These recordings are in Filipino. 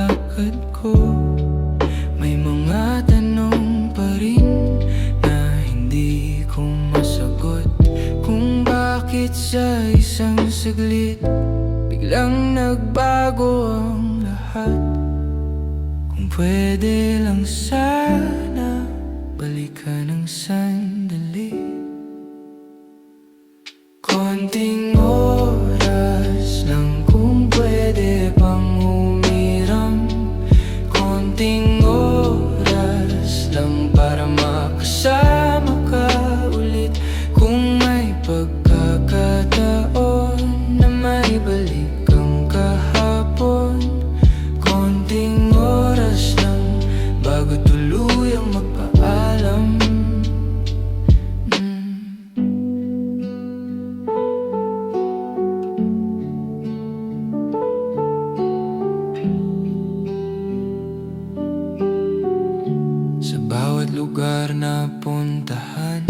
lakad ko. May mga tanong pa rin na hindi ko masagot, kung bakit sa isang saglit biglang nagbago ang lahat. Kung pwede lang sana balikan ng sandali, konting oras lang kung pwede pang humiram. Konting oras lang para makasama ka ulit. Kung may pagkakataon na maibalik ang kahapon, konting oras lang bago tuluyang magpaalam. Sa bawat lugar na puntahan,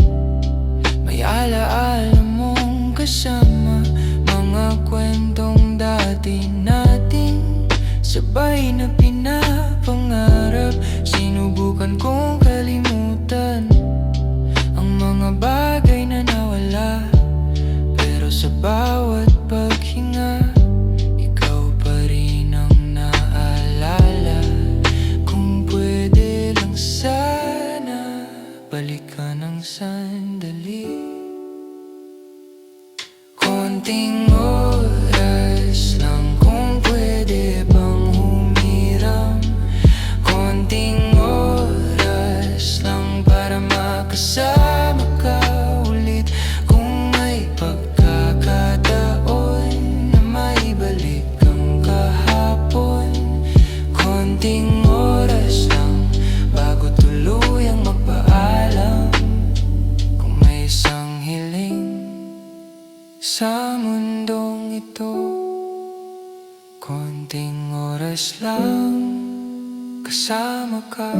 may alaala mong kasama. Mga kwentong dati nating sabay na pinapangarap. Sinubukan kong kalimutan ang mga bagay na nawala, pero sa bawat paghinga, ikaw pa rin ang naalala. Kung pwede lang sana balikan ng sandali, konting oras lang kung pwede pang humiram. Konting oras lang para makasama ka ulit. Kung may pagkakataon na maibalik ang kahapon, konting oras lang bago tuluyang magpaalam. Kung may isang hiling sa mundong ito, konting oras lang kasama ka